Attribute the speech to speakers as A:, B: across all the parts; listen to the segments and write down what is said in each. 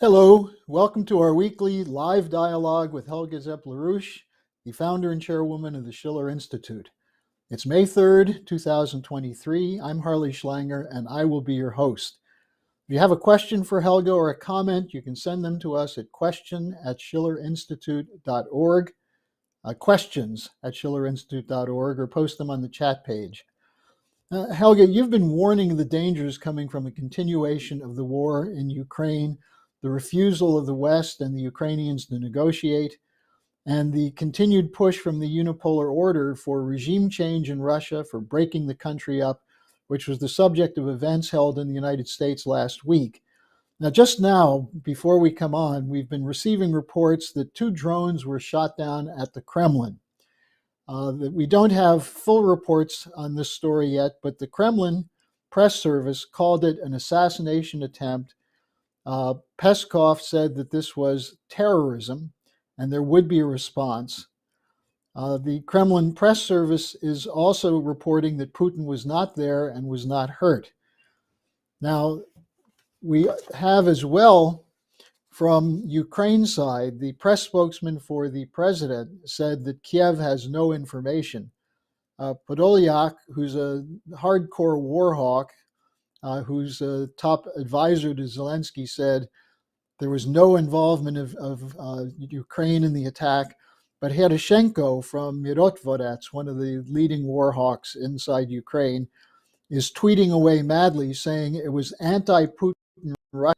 A: Hello, welcome to our weekly live dialogue with Helga Zepp-LaRouche, the founder and chairwoman of the Schiller Institute. It's May 3rd, 2023. I'm Harley Schlanger, and I will be your host. If you have a question for Helga or a comment, you can send them to us at question@schillerinstitute.org, questions@schillerinstitute.org, or post them on the chat page. Helga, you've been warning of the dangers coming from a continuation of the war in Ukraine, the refusal of the West and the Ukrainians to negotiate, and the continued push from the unipolar order for regime change in Russia, for breaking the country up, which was the subject of events held in the United States last week. Just now, before we come on, we've been receiving reports that two drones were shot down at the Kremlin. We don't have full reports on this story yet, but the Kremlin press service called it an assassination attempt. Peskov said that this was terrorism and there would be a response. The Kremlin press service is also reporting that Putin was not there and was not hurt. Now, we have as well from Ukraine side, the press spokesman for the president said that Kiev has no information. Podolyak, who's a hardcore war hawk, who's a top advisor to Zelensky, said there was no involvement of Ukraine in the attack. But Heroshenko from Mirotvodets, one of the leading war hawks inside Ukraine, is tweeting away madly saying it was anti-Putin Russia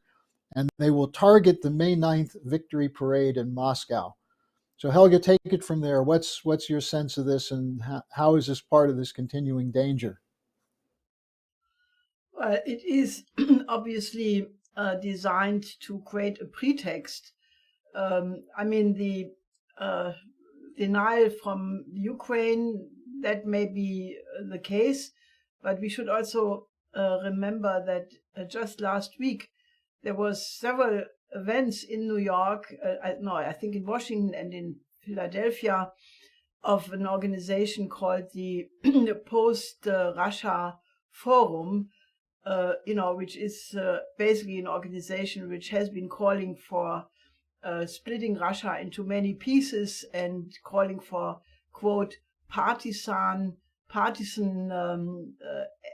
A: and they will target the May 9th victory parade in Moscow. So Helga, take it from there. What's your sense of this, and how is this part of this continuing danger?
B: Well, it is obviously designed to create a pretext. The denial from Ukraine, that may be the case, but we should also remember that just last week there was several events in New York, I think in Washington and in Philadelphia, of an organization called the Post-Russia Forum, which is basically an organization which has been calling for splitting Russia into many pieces and calling for, quote, partisan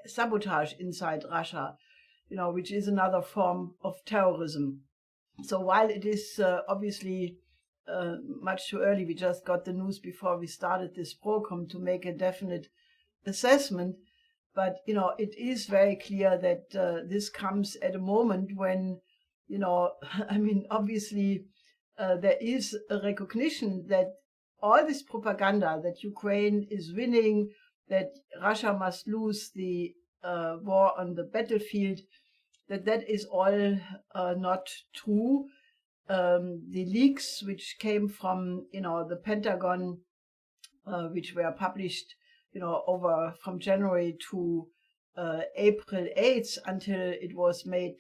B: sabotage inside Russia, which is another form of terrorism. So while it is obviously much too early, we just got the news before we started this program to make a definite assessment. But, it is very clear that this comes at a moment when, obviously there is a recognition that all this propaganda that Ukraine is winning, that Russia must lose the war on the battlefield, that is all not true. The leaks which came from, the Pentagon, which were published over from January to April 8th until it was made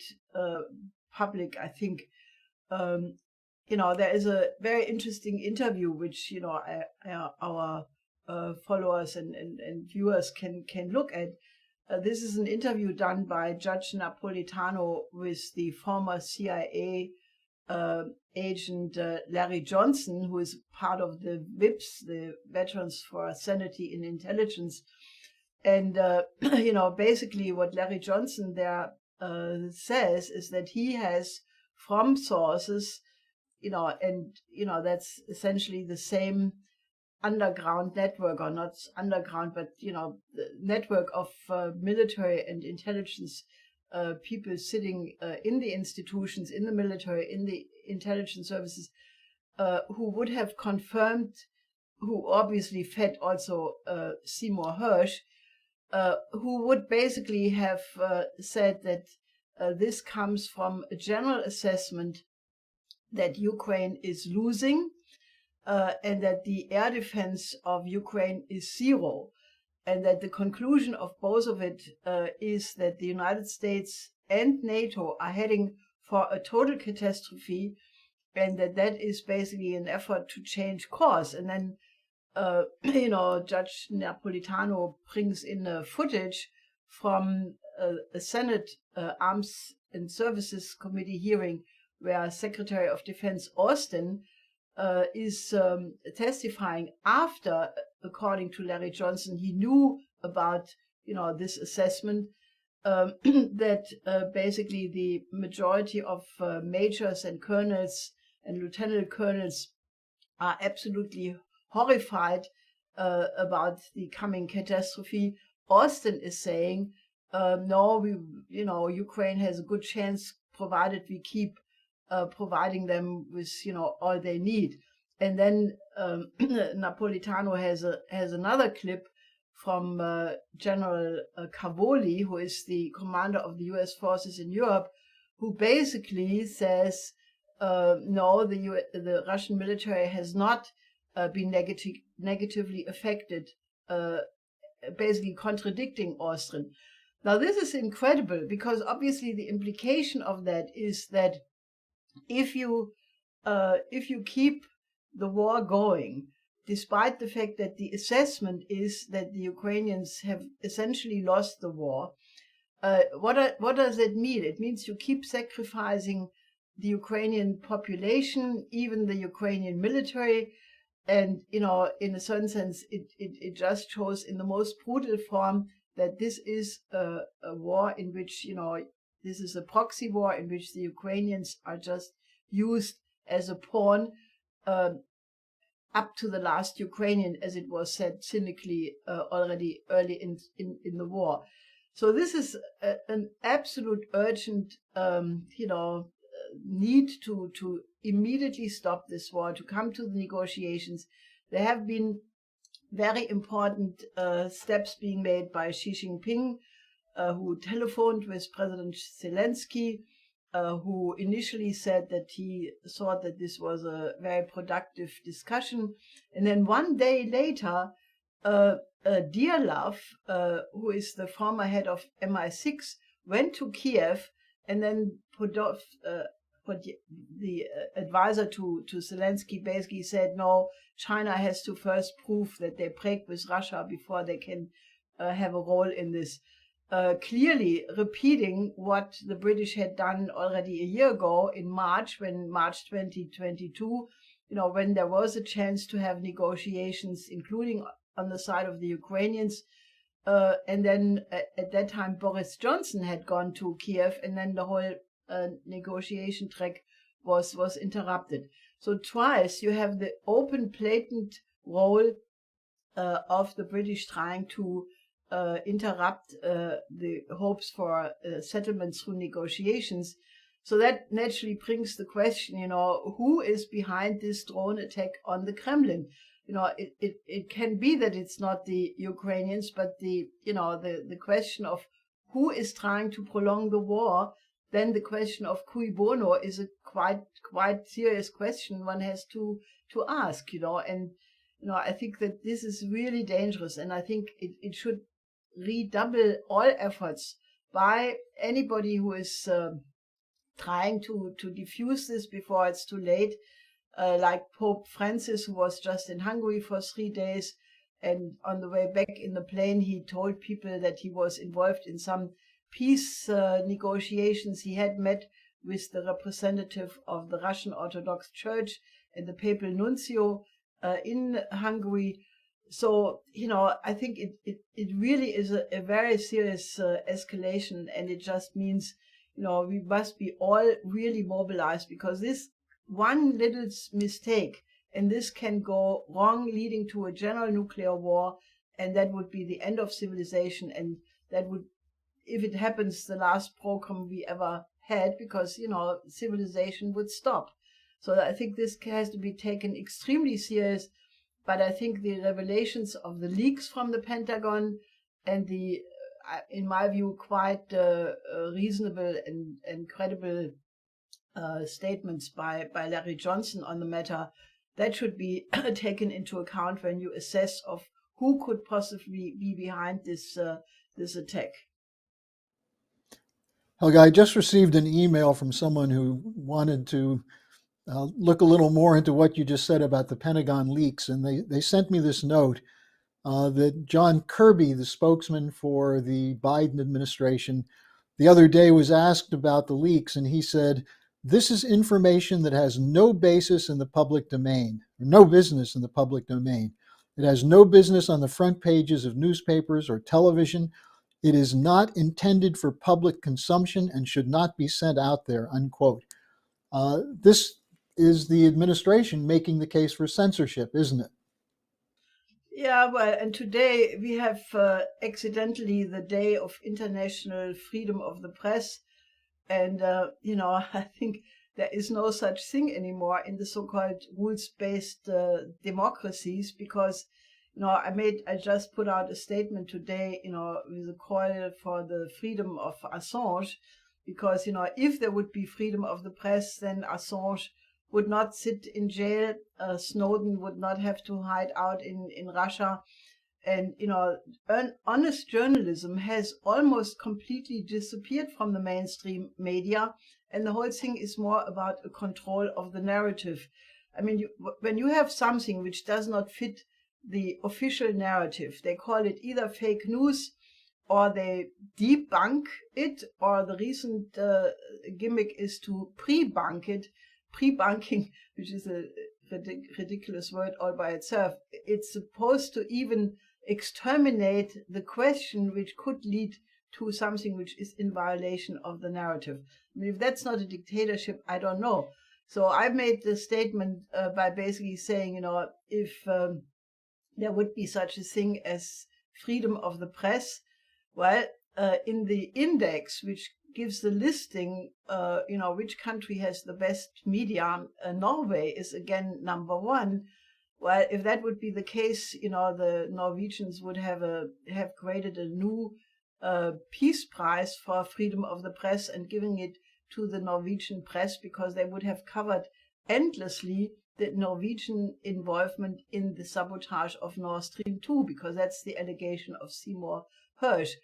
B: public, I think. There is a very interesting interview which our followers and viewers can look at. This is an interview done by Judge Napolitano with the former CIA agent Larry Johnson, who is part of the VIPs, the Veterans for Sanity in Intelligence. And, basically what Larry Johnson there says is that he has from sources, that's essentially the same underground network, or not underground, but, the network of military and intelligence people sitting in the institutions, in the military, in the intelligence services, who would have confirmed, who obviously fed also Seymour Hersh, who would basically have said that this comes from a general assessment that Ukraine is losing and that the air defense of Ukraine is zero. And that the conclusion of both of it is that the United States and NATO are heading for a total catastrophe, and that is basically an effort to change course. And then, Judge Napolitano brings in footage from a Senate Arms and Services Committee hearing, where Secretary of Defense Austin is testifying after, according to Larry Johnson, he knew about this assessment, that basically the majority of majors and colonels and lieutenant colonels are absolutely horrified about the coming catastrophe. Austin is saying, no, Ukraine has a good chance provided we keep providing them with all they need. And then Napolitano has another clip from General Cavoli, who is the commander of the U.S. forces in Europe, who basically says, no, the Russian military has not been negatively affected, basically contradicting Austin. Now, this is incredible, because obviously the implication of that is that if you keep the war going, despite the fact that the assessment is that the Ukrainians have essentially lost the war, what does that mean? It means you keep sacrificing the Ukrainian population, even the Ukrainian military, and in a certain sense, it just shows in the most brutal form that this is a war in which this is a proxy war in which the Ukrainians are just used as a pawn, up to the last Ukrainian, as it was said cynically already early in the war. So this is an absolute urgent, need to immediately stop this war, to come to the negotiations. There have been very important steps being made by Xi Jinping, who telephoned with President Zelensky, who initially said that he thought that this was a very productive discussion. And then one day later, Diarlov, who is the former head of MI6, went to Kiev, and then the advisor to Zelensky basically said, no, China has to first prove that they break with Russia before they can have a role in this. Clearly repeating what the British had done already a year ago in March 2022, when there was a chance to have negotiations, including on the side of the Ukrainians. And then at that time, Boris Johnson had gone to Kiev, and then the whole negotiation track was interrupted. So twice you have the open, blatant role of the British trying to interrupt the hopes for settlements through negotiations. So that naturally brings the question, who is behind this drone attack on the Kremlin? It can be that it's not the Ukrainians, but the question of who is trying to prolong the war, then the question of cui bono is a quite serious question one has to ask, and I think that this is really dangerous, and I think it should redouble all efforts by anybody who is trying to diffuse this before it's too late, like Pope Francis, who was just in Hungary for 3 days, and on the way back in the plane he told people that he was involved in some peace negotiations. He had met with the representative of the Russian Orthodox Church and the papal nuncio in Hungary. So, I think it really is a very serious escalation, and it just means, we must be all really mobilized, because this one little mistake, and this can go wrong, leading to a general nuclear war, and that would be the end of civilization, and that would, if it happens, the last program we ever had, because, civilization would stop. So I think this has to be taken extremely serious. But I think the revelations of the leaks from the Pentagon and the, in my view, quite reasonable and credible statements by Larry Johnson on the matter, that should be taken into account when you assess of who could possibly be behind this attack.
A: Helga, I just received an email from someone who wanted to look a little more into what you just said about the Pentagon leaks. And they sent me this note that John Kirby, the spokesman for the Biden administration, the other day was asked about the leaks. And he said, This is information that has no basis in the public domain, or no business in the public domain. It has no business on the front pages of newspapers or television. It is not intended for public consumption and should not be sent out there, unquote. This is the administration making the case for censorship, isn't it?
B: Yeah, well, and today we have accidentally the Day of International Freedom of the Press. And, I think there is no such thing anymore in the so-called rules-based democracies because, I just put out a statement today, with a call for the freedom of Assange, because, if there would be freedom of the press, then Assange would not sit in jail, Snowden would not have to hide out in Russia. And, honest journalism has almost completely disappeared from the mainstream media. And the whole thing is more about a control of the narrative. I mean, when you have something which does not fit the official narrative, they call it either fake news or they debunk it, or the recent gimmick is to pre-bunk it. Pre-bunking, which is a ridiculous word all by itself, it's supposed to even exterminate the question which could lead to something which is in violation of the narrative. I mean, if that's not a dictatorship, I don't know. So I made the statement by basically saying, if there would be such a thing as freedom of the press, well, in the index, which gives the listing, which country has the best media, Norway is again number one. Well, if that would be the case, the Norwegians would have created a new peace prize for freedom of the press and giving it to the Norwegian press, because they would have covered endlessly the Norwegian involvement in the sabotage of Nord Stream 2, because that's the allegation of Seymour Hersh.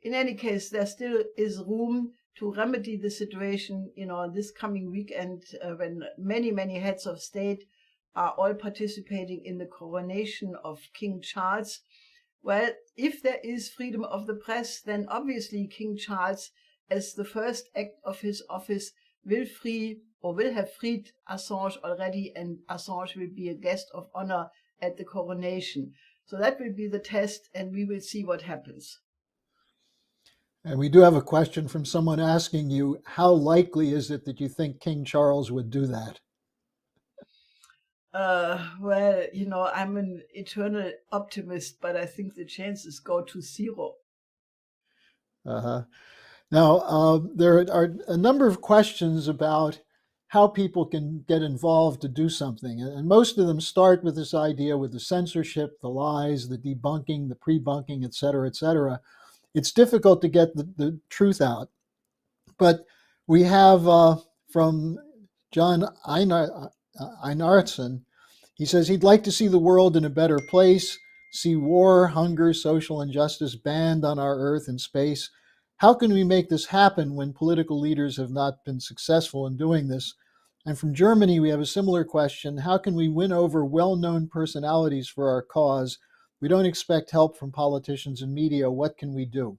B: In any case, there still is room to remedy the situation, this coming weekend, when many, many heads of state are all participating in the coronation of King Charles. Well, if there is freedom of the press, then obviously King Charles, as the first act of his office, will have freed Assange already, and Assange will be a guest of honor at the coronation. So that will be the test, and we will see what happens.
A: And we do have a question from someone asking you, how likely is it that you think King Charles would do that?
B: Well, I'm an eternal optimist, but I think the chances go to zero.
A: Uh-huh. Now, there are a number of questions about how people can get involved to do something. And most of them start with this idea with the censorship, the lies, the debunking, the pre-bunking, et cetera, et cetera. It's difficult to get the truth out. But we have from John Einarson, he says he'd like to see the world in a better place, see war, hunger, social injustice banned on our earth and space. How can we make this happen when political leaders have not been successful in doing this? And from Germany, we have a similar question. How can we win over well-known personalities for our cause? We don't expect help from politicians and media. What can we do?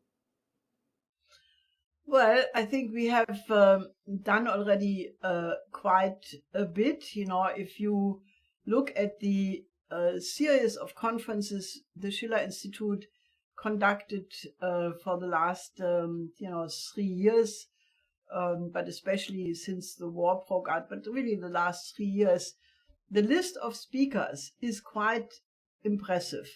B: Well, I think we have done already quite a bit. If you look at the series of conferences the Schiller Institute conducted for the last 3 years, but especially since the war broke out, but really the last 3 years, the list of speakers is quite impressive.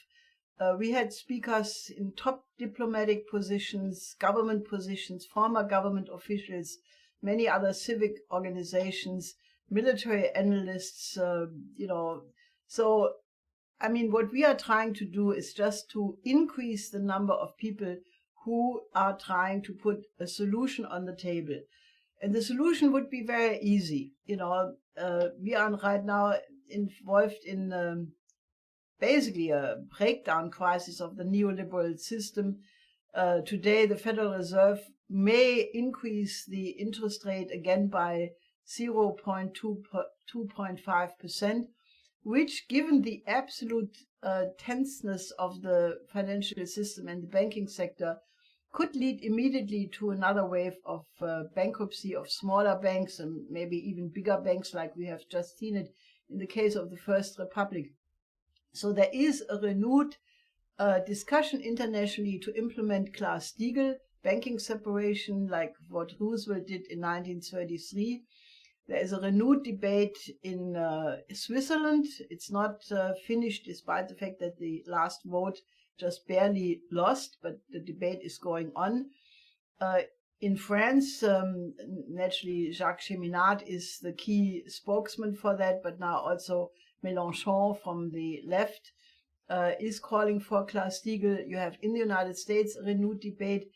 B: We had speakers in top diplomatic positions, government positions, former government officials, many other civic organizations, military analysts, So, I mean, what we are trying to do is just to increase the number of people who are trying to put a solution on the table. And the solution would be very easy. We are right now involved in basically a breakdown crisis of the neoliberal system. Today, the Federal Reserve may increase the interest rate again by 0.2.5%, which, given the absolute tenseness of the financial system and the banking sector, could lead immediately to another wave of bankruptcy of smaller banks and maybe even bigger banks, like we have just seen it in the case of the First Republic. So there is a renewed discussion internationally to implement Glass-Steagall banking separation, like what Roosevelt did in 1933. There is a renewed debate in Switzerland. It's not finished, despite the fact that the last vote just barely lost, but the debate is going on. In France, naturally, Jacques Cheminade is the key spokesman for that, but now also Mélenchon from the left is calling for Glass-Steagall. You have in the United States a renewed debate.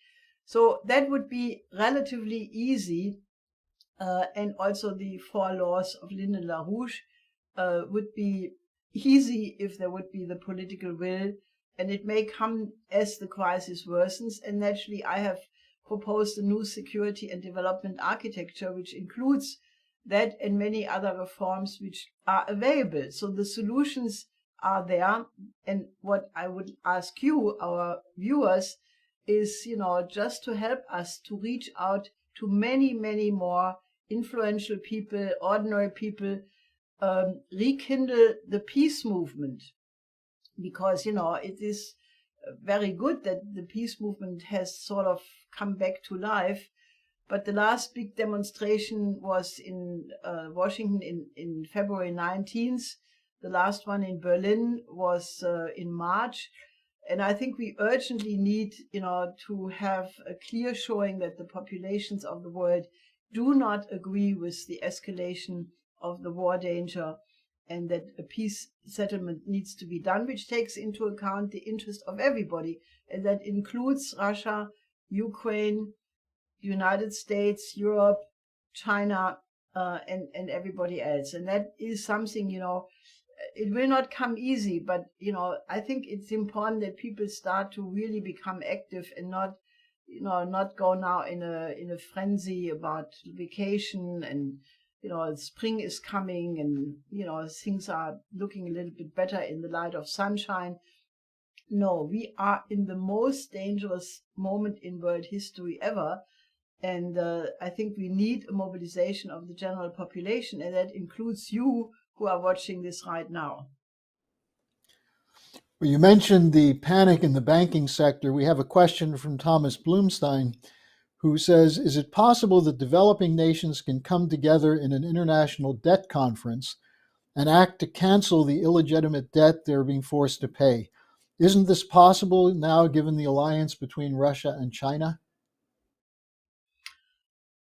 B: So that would be relatively easy. And also the 4 laws of Linden-LaRouche would be easy if there would be the political will. And it may come as the crisis worsens. And naturally, I have proposed a new security and development architecture, which includes that and many other reforms which are available. So the solutions are there. And what I would ask you, our viewers, is, just to help us to reach out to many, many more influential people, ordinary people, rekindle the peace movement. Because, it is very good that the peace movement has sort of come back to life. But the last big demonstration was in Washington in February 19th. The last one in Berlin was in March. And I think we urgently need, to have a clear showing that the populations of the world do not agree with the escalation of the war danger, and that a peace settlement needs to be done, which takes into account the interest of everybody, and that includes Russia, Ukraine, United States, Europe, China, and everybody else. And that is something, it will not come easy, but, I think it's important that people start to really become active and not go now in a frenzy about vacation and, spring is coming and, things are looking a little bit better in the light of sunshine. No, we are in the most dangerous moment in world history ever. And I think we need a mobilization of the general population, and that includes you who are watching this right now.
A: Well, you mentioned the panic in the banking sector. We have a question from Thomas Blumstein, who says, is it possible that developing nations can come together in an international debt conference and act to cancel the illegitimate debt they're being forced to pay? Isn't this possible now, given the alliance between Russia and China?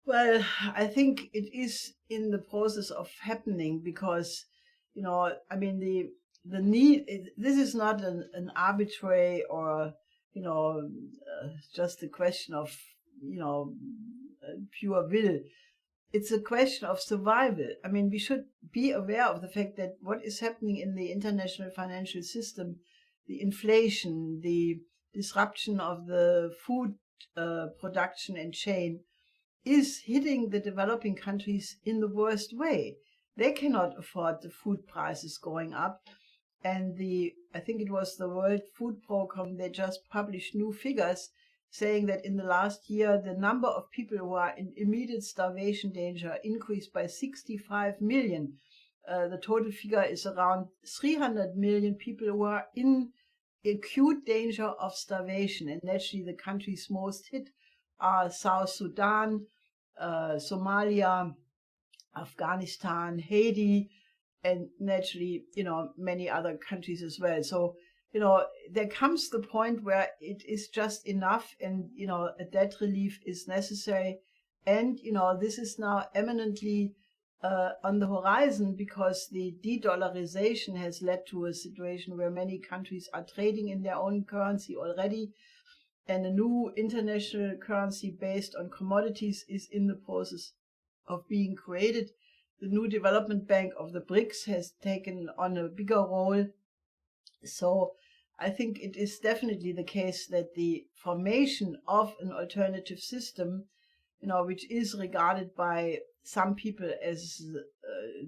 B: Well, I think it is in the process of happening because, the need, this is not an arbitrary or, just a question of, pure will. It's a question of survival. We should be aware of the fact that what is happening in the international financial system, the inflation, the disruption of the food production and chain, is hitting the developing countries in the worst way. They cannot afford the food prices going up. And I think it was the World Food Program, they just published new figures saying that in the last year, the number of people who are in immediate starvation danger increased by 65 million. The total figure is around 300 million people who are in acute danger of starvation. And naturally, the countries most hit are South Sudan, Somalia, Afghanistan, Haiti, and naturally, many other countries as well. So, there comes the point where it is just enough and, a debt relief is necessary. And, this is now eminently on the horizon because the de-dollarization has led to a situation where many countries are trading in their own currency already. And a new international currency based on commodities is in the process of being created. The new development bank of the BRICS has taken on a bigger role. So I think it is definitely the case that the formation of an alternative system, which is regarded by some people as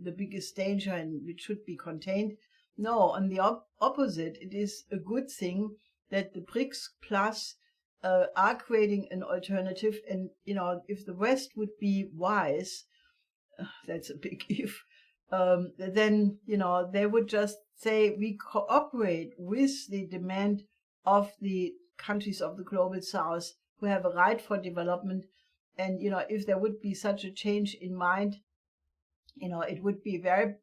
B: the biggest danger and which should be contained. No, on the opposite, it is a good thing that the BRICS Plus are creating an alternative. And, if the West would be wise, that's a big if, then, they would just say we cooperate with the demand of the countries of the global South who have a right for development. And, if there would be such a change in mind, it would be very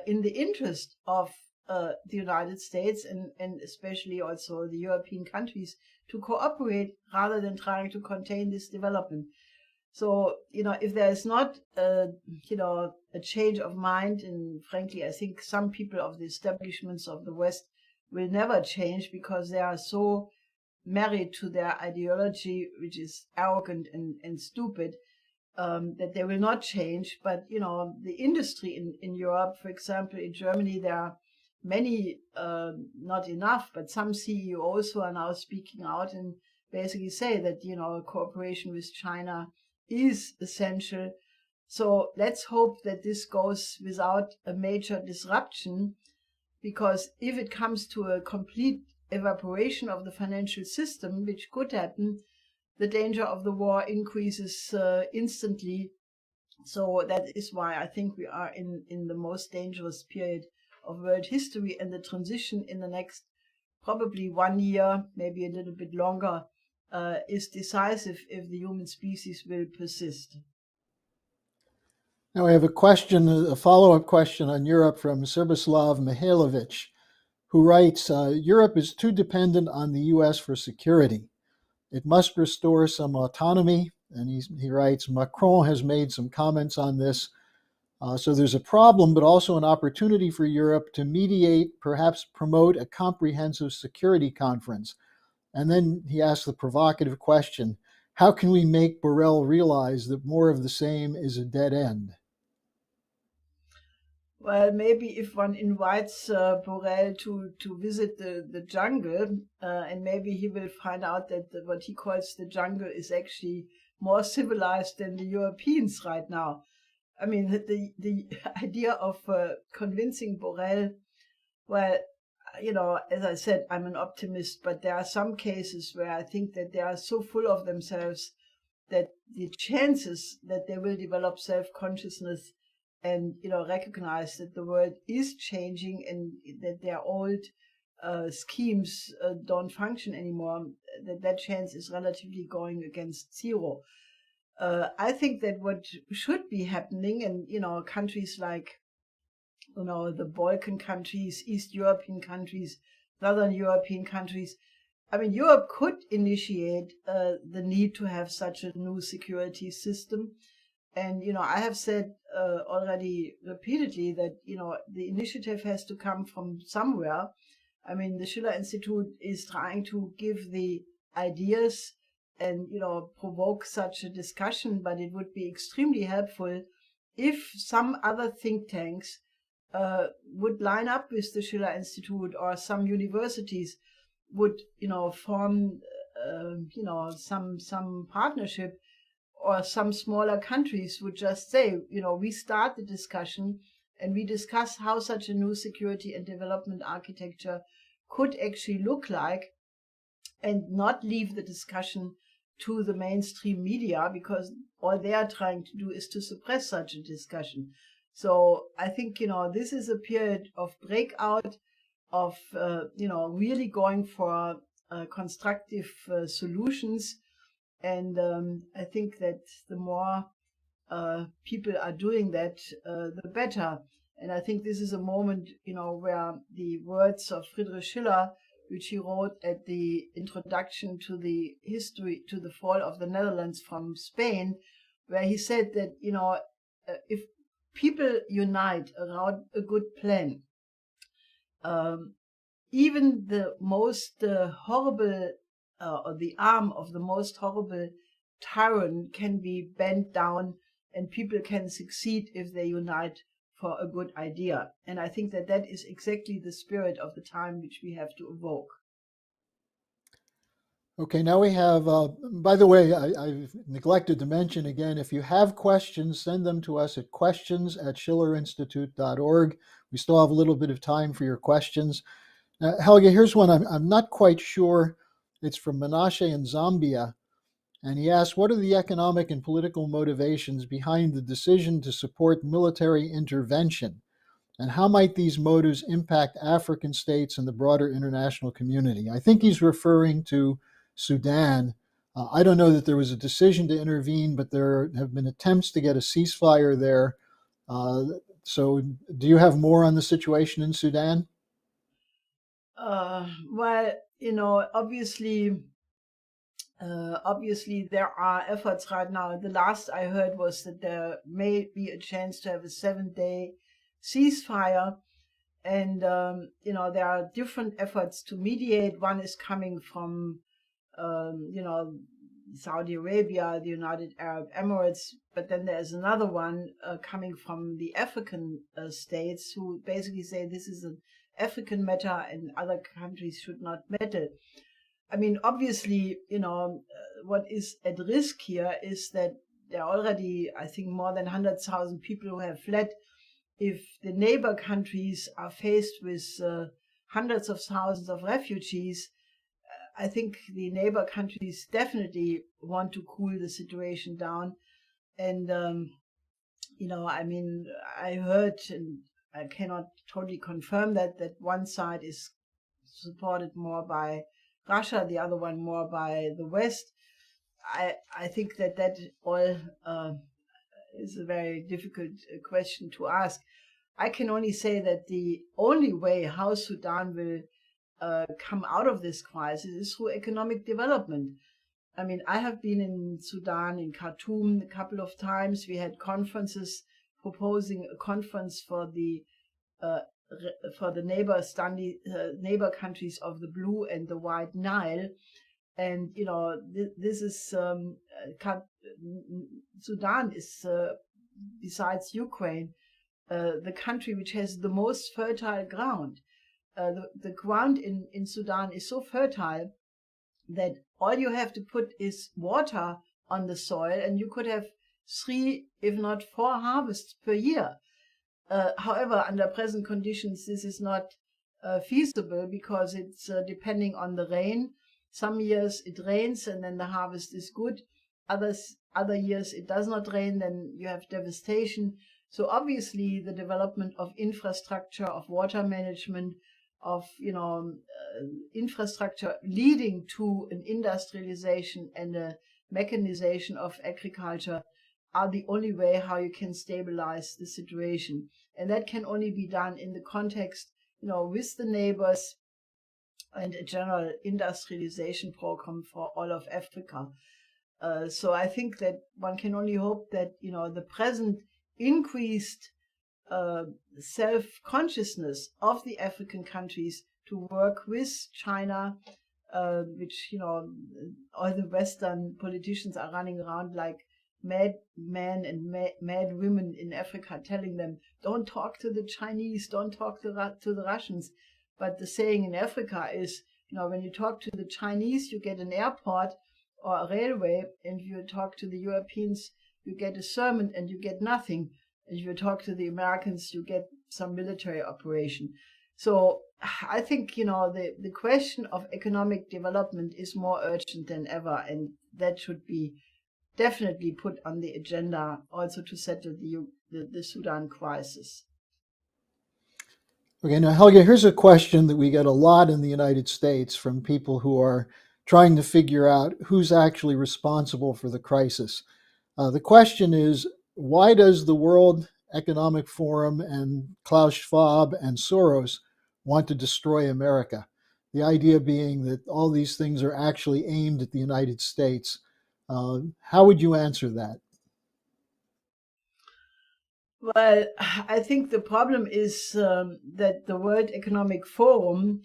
B: in the interest of the United States and especially also the European countries to cooperate rather than trying to contain this development. So, if there is not, a change of mind, and frankly, I think some people of the establishments of the West will never change because they are so married to their ideology, which is arrogant and stupid, that they will not change. But, the industry in Europe, for example, in Germany, there are many, not enough, but some CEOs who are now speaking out and basically say that, cooperation with China is essential. So let's hope that this goes without a major disruption, because if it comes to a complete evaporation of the financial system, which could happen, the danger of the war increases instantly. So that is why I think we are in the most dangerous period of world history, and the transition in the next probably 1 year, maybe a little bit longer, is decisive if the human species will persist.
A: Now we have a follow-up question on Europe from Srbislav Mihailovic, who writes, Europe is too dependent on the U.S. for security. It must restore some autonomy. And he writes, Macron has made some comments on this. So there's a problem, but also an opportunity for Europe to mediate, perhaps promote a comprehensive security conference. And then he asks the provocative question, how can we make Borrell realize that more of the same is a dead end?
B: Well, maybe if one invites Borrell to visit the jungle, and maybe he will find out that what he calls the jungle is actually more civilized than the Europeans right now. I mean, the idea of convincing Borrell, well, as I said, I'm an optimist, but there are some cases where I think that they are so full of themselves that the chances that they will develop self-consciousness and recognize that the world is changing and that their old schemes don't function anymore, that chance is relatively going against zero. I think that what should be happening, and countries like the Balkan countries, East European countries, Southern European countries, I mean, Europe could initiate the need to have such a new security system. And, I have said already repeatedly that, the initiative has to come from somewhere. I mean, the Schiller Institute is trying to give the ideas and, provoke such a discussion, but it would be extremely helpful if some other think tanks would line up with the Schiller Institute, or some universities would, form, some partnership, or some smaller countries would just say, we start the discussion and we discuss how such a new security and development architecture could actually look like, and not leave the discussion to the mainstream media, because all they are trying to do is to suppress such a discussion. So I think, this is a period of breakout, of, really going for constructive solutions. And I think that the more people are doing that, the better. And I think this is a moment, where the words of Friedrich Schiller, which he wrote at the introduction to the history, to the fall of the Netherlands from Spain, where he said that, if people unite around a good plan, even the most horrible, or the arm of the most horrible tyrant can be bent down, and people can succeed if they unite for a good idea. And I think that that is exactly the spirit of the time which we have to evoke.
A: Okay, now we have, by the way, I've neglected to mention again, if you have questions, send them to us at questions@schillerinstitute.org. We still have a little bit of time for your questions. Helga, here's one I'm not quite sure It's from Menashe in Zambia. And he asks, what are the economic and political motivations behind the decision to support military intervention? And how might these motives impact African states and the broader international community? I think he's referring to Sudan. I don't know that there was a decision to intervene, but there have been attempts to get a ceasefire there. So do you have more on the situation in Sudan?
B: Well, obviously there are efforts right now. The last I heard was that there may be a chance to have a 7-day ceasefire. And, there are different efforts to mediate. One is coming from, Saudi Arabia, the United Arab Emirates, but then there's another one coming from the African states who basically say this is an African matter and other countries should not meddle. I mean, obviously, what is at risk here is that there are already, I think, more than 100,000 people who have fled. If the neighbor countries are faced with hundreds of thousands of refugees, I think the neighbor countries definitely want to cool the situation down. And, I heard, and I cannot totally confirm that one side is supported more by Russia, the other one more by the West. I think that all is a very difficult question to ask. I can only say that the only way how Sudan will come out of this crisis is through economic development. I mean, I have been in Sudan, in Khartoum, a couple of times. We had conferences proposing a conference for the neighbor countries of the Blue and the White Nile. And, this is Sudan is, besides Ukraine, the country which has the most fertile ground. The ground in Sudan is so fertile that all you have to put is water on the soil, and you could have 3, if not 4 harvests per year. However, under present conditions, this is not feasible because it's depending on the rain. Some years it rains and then the harvest is good. Other years it does not rain, then you have devastation. So obviously the development of infrastructure, of water management, of infrastructure leading to an industrialization and a mechanization of agriculture are the only way how you can stabilize the situation. And that can only be done in the context, with the neighbors and a general industrialization program for all of Africa. So I think that one can only hope that, the present increased self-consciousness of the African countries to work with China, which, all the Western politicians are running around like mad men and mad women in Africa telling them, don't talk to the Chinese, don't talk to the Russians. But the saying in Africa is, when you talk to the Chinese, you get an airport or a railway, and if you talk to the Europeans, you get a sermon and you get nothing. And if you talk to the Americans, you get some military operation. So I think, the question of economic development is more urgent than ever, and that should be definitely put on the agenda also to settle the Sudan crisis.
A: Okay, now Helga, here's a question that we get a lot in the United States from people who are trying to figure out who's actually responsible for the crisis. The question is, why does the World Economic Forum and Klaus Schwab and Soros want to destroy America? The idea being that all these things are actually aimed at the United States. How would you answer that?
B: Well, I think the problem is that the World Economic Forum,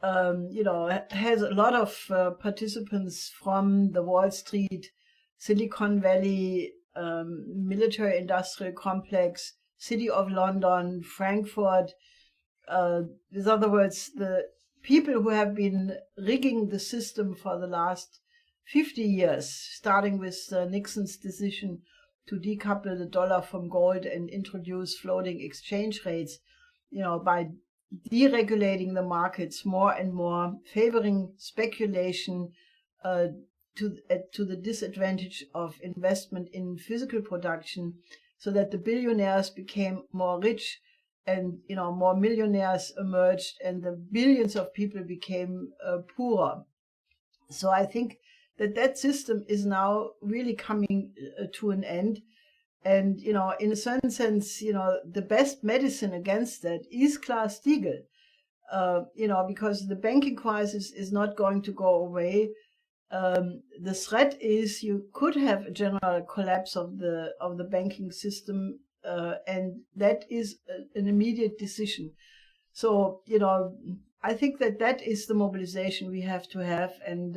B: has a lot of participants from the Wall Street, Silicon Valley, military industrial complex, City of London, Frankfurt. In other words, the people who have been rigging the system for the last 50 years, starting with Nixon's decision to decouple the dollar from gold and introduce floating exchange rates, by deregulating the markets more and more, favoring speculation to the disadvantage of investment in physical production, so that the billionaires became more rich and more millionaires emerged and the billions of people became poorer. So I think that system is now really coming to an end. And, in a certain sense, the best medicine against that is Glass-Steagall, because the banking crisis is not going to go away. The threat is you could have a general collapse of the banking system, and that is an immediate decision. So, I think that is the mobilization we have to have. And,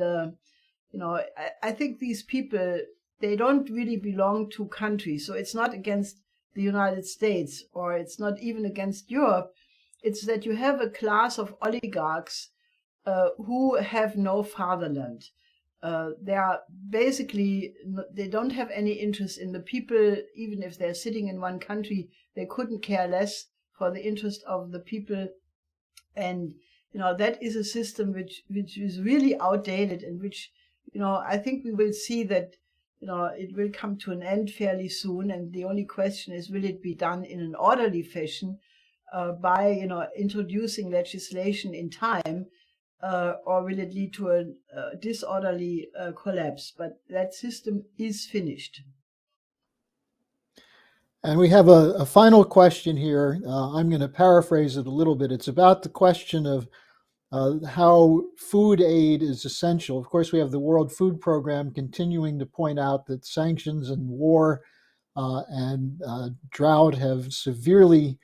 B: I think these people, they don't really belong to countries. So it's not against the United States, or it's not even against Europe. It's that you have a class of oligarchs who have no fatherland. They are basically, they don't have any interest in the people. Even if they're sitting in one country, they couldn't care less for the interest of the people. And, that is a system which is really outdated, and which, I think we will see that, it will come to an end fairly soon. And the only question is, will it be done in an orderly fashion by, introducing legislation in time, or will it lead to a disorderly collapse? But that system is finished.
A: And we have a final question here. I'm going to paraphrase it a little bit. It's about the question of how food aid is essential. Of course, we have the World Food Program continuing to point out that sanctions and war and drought have severely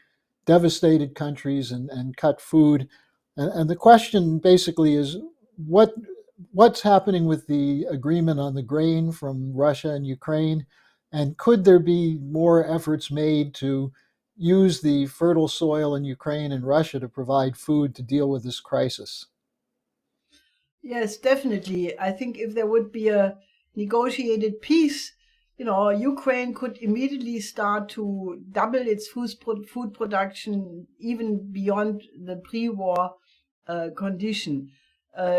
A: devastated countries and cut food. And the question basically is, what's happening with the agreement on the grain from Russia and Ukraine? And could there be more efforts made to use the fertile soil in Ukraine and Russia to provide food to deal with this crisis?
B: Yes, definitely. I think if there would be a negotiated peace, Ukraine could immediately start to double its food production, even beyond the pre-war condition.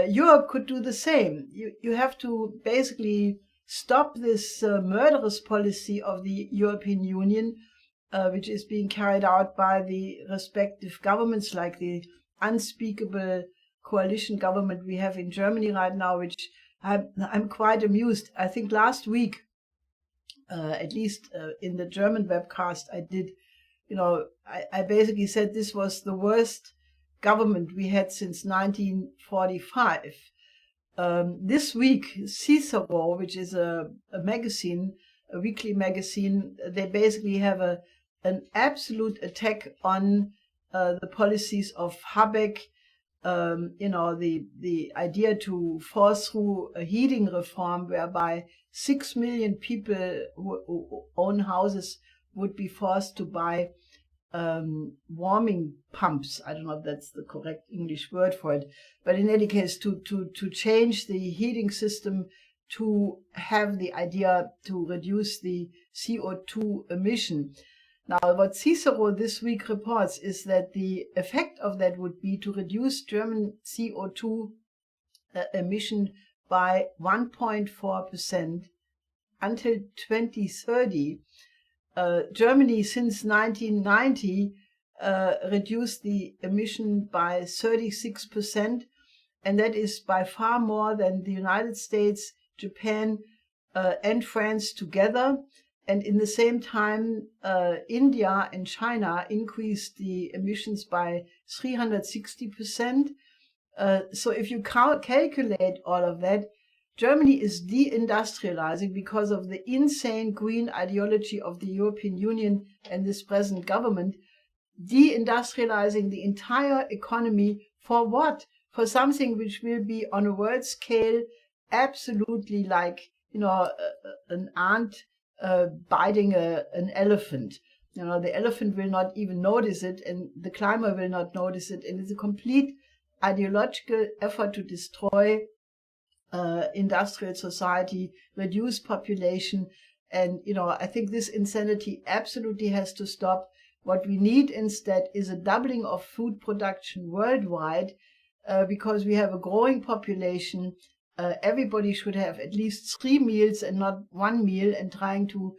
B: Europe could do the same. You have to basically stop this murderous policy of the European Union, which is being carried out by the respective governments, like the unspeakable coalition government we have in Germany right now, which I'm quite amused. I think last week, at least in the German webcast I did, I basically said this was the worst government we had since 1945. This week, Cicero, which is a magazine, a weekly magazine, they basically have an absolute attack on the policies of Habeck. The idea to force through a heating reform whereby 6 million people who own houses would be forced to buy warming pumps. I don't know if that's the correct English word for it, but in any case, to change the heating system to have the idea to reduce the CO2 emission. Now, what Cicero this week reports is that the effect of that would be to reduce German CO2 emission by 1.4% until 2030. Germany, since 1990, reduced the emission by 36%, and that is by far more than the United States, Japan, and France together. And in the same time, India and China increased the emissions by 360%. So if you calculate all of that, Germany is deindustrializing because of the insane green ideology of the European Union and this present government, deindustrializing the entire economy for what? For something which will be on a world scale absolutely like, an ant biting an elephant. The elephant will not even notice it, and the climber will not notice it. And it's a complete ideological effort to destroy industrial society, reduce population. And, I think this insanity absolutely has to stop. What we need instead is a doubling of food production worldwide, because we have a growing population. Everybody should have at least 3 meals and not one meal, and trying to,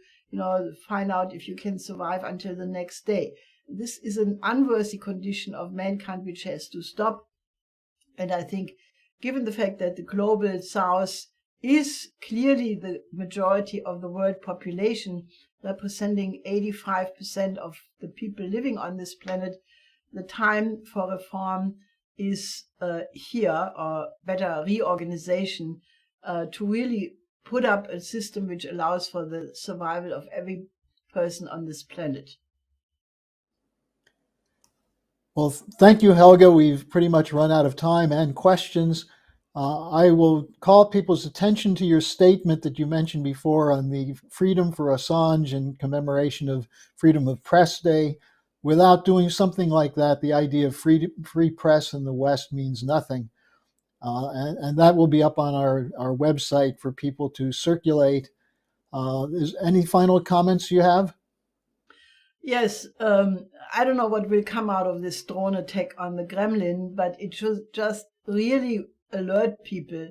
B: find out if you can survive until the next day. This is an unworthy condition of mankind which has to stop. And I think, given the fact that the global south is clearly the majority of the world population, representing 85% of the people living on this planet, the time for reform is here, or better, reorganization, to really put up a system which allows for the survival of every person on this planet.
A: Well, thank you, Helga. We've pretty much run out of time and questions. I will call people's attention to your statement that you mentioned before on the Freedom for Assange in commemoration of Freedom of Press Day. Without doing something like that, the idea of free press in the West means nothing. And that will be up on our website for people to circulate. Is any final comments you have?
B: Yes, I don't know what will come out of this drone attack on the Kremlin, but it should just really alert people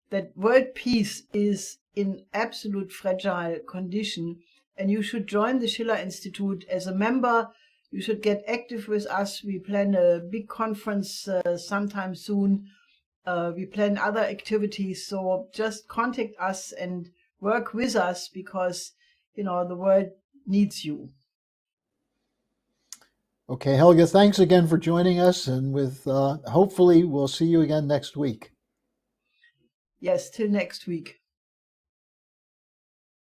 B: that world peace is in absolute fragile condition, and you should join the Schiller Institute as a member. You should get active with us. We plan a big conference sometime soon. We plan other activities, so just contact us and work with us, because the world needs you.
A: Okay, Helga, thanks again for joining us, and with hopefully we'll see you again next week.
B: Yes, till next week.